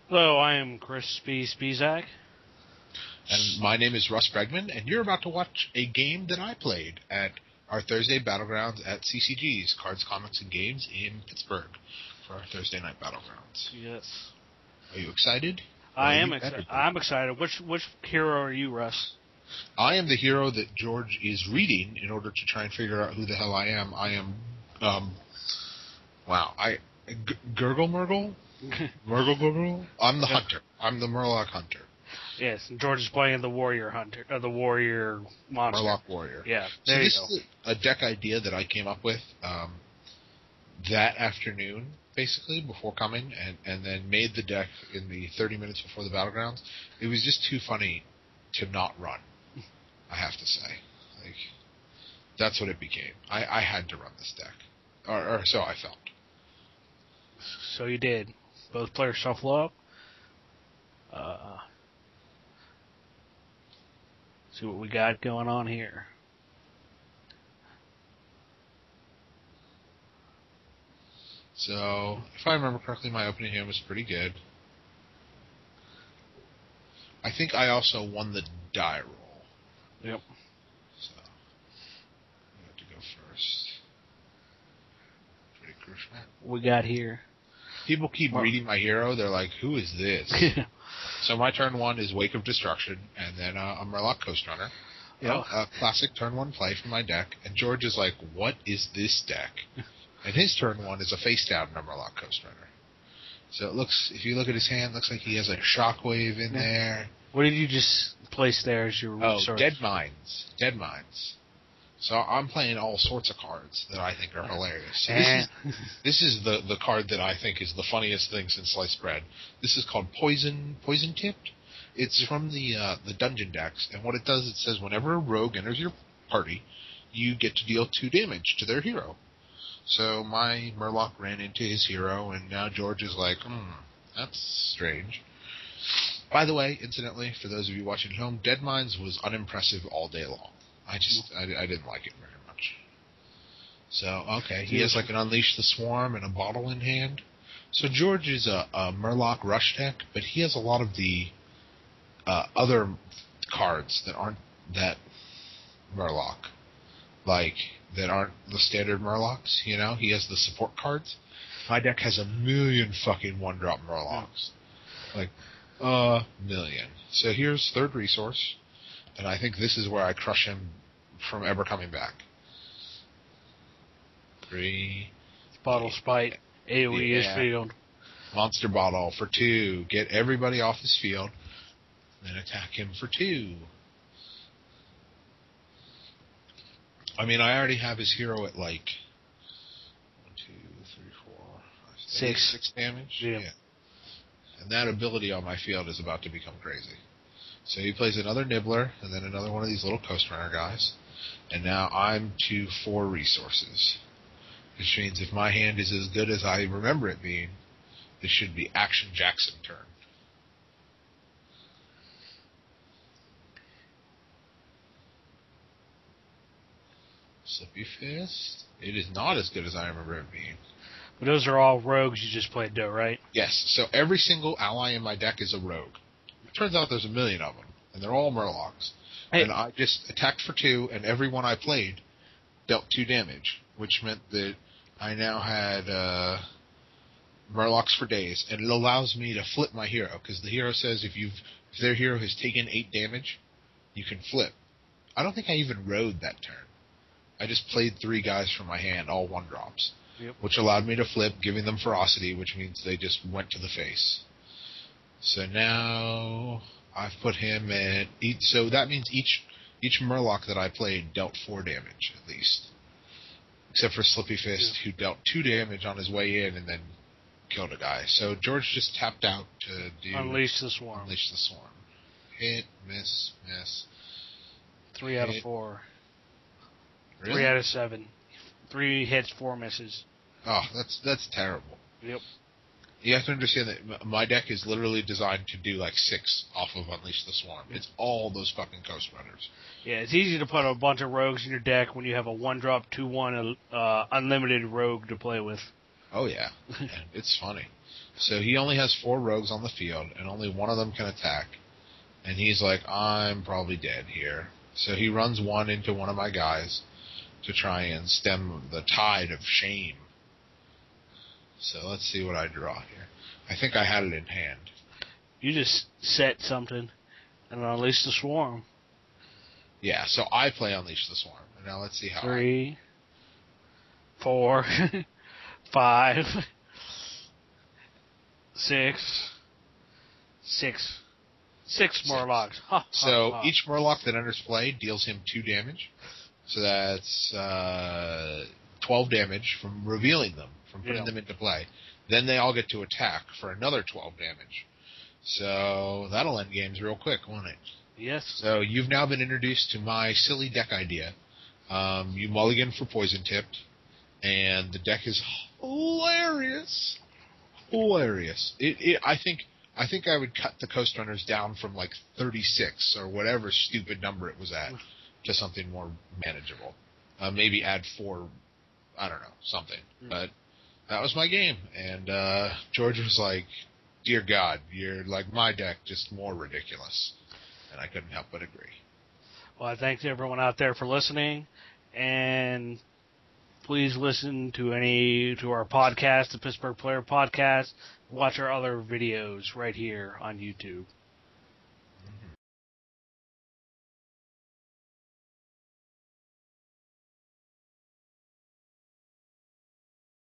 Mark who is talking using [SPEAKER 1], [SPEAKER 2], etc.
[SPEAKER 1] Hello, I am Kris Speez.
[SPEAKER 2] And my name is Russ Bregman, and you're about to watch a game that I played at our Thursday Battlegrounds at CCGs, Cards, Comics, and Games in Pittsburgh, for our Thursday night Battlegrounds.
[SPEAKER 1] Yes.
[SPEAKER 2] Are you excited?
[SPEAKER 1] I am excited. I'm excited. Which hero are you, Russ?
[SPEAKER 2] I am the hero that George is reading in order to try and figure out who the hell I am. I am, Gurgle Murgle? Murgle? I'm the hunter. I'm the Murloc hunter.
[SPEAKER 1] Yes, and George is playing the warrior hunter, the warrior monster.
[SPEAKER 2] Murloc warrior.
[SPEAKER 1] Yeah,
[SPEAKER 2] so
[SPEAKER 1] there
[SPEAKER 2] this
[SPEAKER 1] you go.
[SPEAKER 2] is a deck idea that I came up with that afternoon, basically, before coming, and then made the deck in the 30 minutes before the Battlegrounds. It was just too funny to not run, I have to say. Like, that's what it became. I had to run this deck. Or so I felt.
[SPEAKER 1] So you did. Both players shuffle up. See what we got going on here.
[SPEAKER 2] So, if I remember correctly, my opening hand was pretty good. I think I also won the die roll.
[SPEAKER 1] Yep.
[SPEAKER 2] So, I have to go first. Pretty crucial.
[SPEAKER 1] What we got here?
[SPEAKER 2] People keep reading my hero. They're like, who is this? So my turn one is Wake of Destruction, and then a Murloc Coast Runner.
[SPEAKER 1] Yep.
[SPEAKER 2] A classic turn one play from my deck. And George is like, what is this deck? And his turn one is a face down Murloc Coast Runner. So it looks, if you look at his hand, it looks like he has a Shockwave in there.
[SPEAKER 1] What did you just place there as your resource?
[SPEAKER 2] Dead Mines. Dead Mines. So I'm playing all sorts of cards that I think are hilarious. So this is the card that I think is the funniest thing since sliced bread. This is called Poison Tipped. It's from the dungeon decks, and what it does, it says whenever a rogue enters your party, you get to deal 2 damage to their hero. So my Murloc ran into his hero, and now George is like, that's strange. By the way, incidentally, for those of you watching at home, Dead Mines was unimpressive all day long. I didn't like it very much. So, okay, he has like an Unleash the Swarm and a bottle in hand. So George is a Murloc Rush deck, but he has a lot of the other cards that aren't that Murloc. Like, that aren't the standard Murlocs, you know? He has the support cards. My deck has 1,000,000 fucking 1-drop Murlocs. Like, 1,000,000. So here's third resource. And I think this is where I crush him from ever coming back. 3.
[SPEAKER 1] Bottle Spite. AoE his field.
[SPEAKER 2] Monster Bottle for 2. Get everybody off his field. Then attack him for 2. I mean, I already have his hero at like 1, 2, 3, 4, 5, 6 damage.
[SPEAKER 1] Yeah.
[SPEAKER 2] And that ability on my field is about to become crazy. So he plays another Nibbler, and then another one of these little Coast Runner guys. And now I'm to 4 resources. Which means if my hand is as good as I remember it being, this should be Action Jackson turn. Slippy Fist. It is not as good as I remember it being.
[SPEAKER 1] But those are all rogues you just played, though, right?
[SPEAKER 2] Yes. So every single ally in my deck is a rogue. It turns out there's 1,000,000 of them, and they're all Murlocs. Hey. And I just attacked for 2, and every one I played dealt 2 damage, which meant that I now had Murlocs for days, and it allows me to flip my hero, because the hero says if their hero has taken 8 damage, you can flip. I don't think I even rode that turn. I just played 3 guys from my hand, all 1-drops, which allowed me to flip, giving them ferocity, which means they just went to the face. So now I've put him at so that means each Murloc that I played dealt 4 damage at least, except for Slippy Fist, who dealt 2 damage on his way in and then killed a guy. So George just tapped out to do
[SPEAKER 1] Unleash the Swarm.
[SPEAKER 2] Unleash the Swarm. Hit, miss.
[SPEAKER 1] 3 out of 4.
[SPEAKER 2] Really?
[SPEAKER 1] 3 out of 7. 3 hits, 4 misses.
[SPEAKER 2] Oh, that's terrible.
[SPEAKER 1] Yep.
[SPEAKER 2] You have to understand that my deck is literally designed to do like 6 off of Unleash the Swarm. It's all those fucking Coast Runners.
[SPEAKER 1] Yeah, it's easy to put a bunch of rogues in your deck when you have a 1-drop, 2/1 unlimited rogue to play with.
[SPEAKER 2] Oh, yeah. It's funny. So he only has 4 rogues on the field, and only one of them can attack. And he's like, I'm probably dead here. So he runs one into one of my guys to try and stem the tide of shame. So let's see what I draw here. I think I had it in hand.
[SPEAKER 1] You just set something and unleash the swarm.
[SPEAKER 2] Yeah, so I play Unleash the Swarm. And now let's see how
[SPEAKER 1] 3, 4, 5, 6. 6 Murlocs.
[SPEAKER 2] So each Murloc that enters play deals him 2 damage. So that's 12 damage from revealing them, from putting them into play. Then they all get to attack for another 12 damage. So that'll end games real quick, won't it?
[SPEAKER 1] Yes.
[SPEAKER 2] So you've now been introduced to my silly deck idea. You mulligan for Poison Tipped, and the deck is hilarious. Hilarious. I think I would cut the Coast Runners down from like 36 or whatever stupid number it was at to something more manageable. Maybe add 4, I don't know, something. But that was my game. And George was like, dear God, you're like my deck, just more ridiculous. And I couldn't help but agree.
[SPEAKER 1] Well, I thank everyone out there for listening. And please listen to our podcast, the Pittsburgh Player Podcast. Watch our other videos right here on YouTube.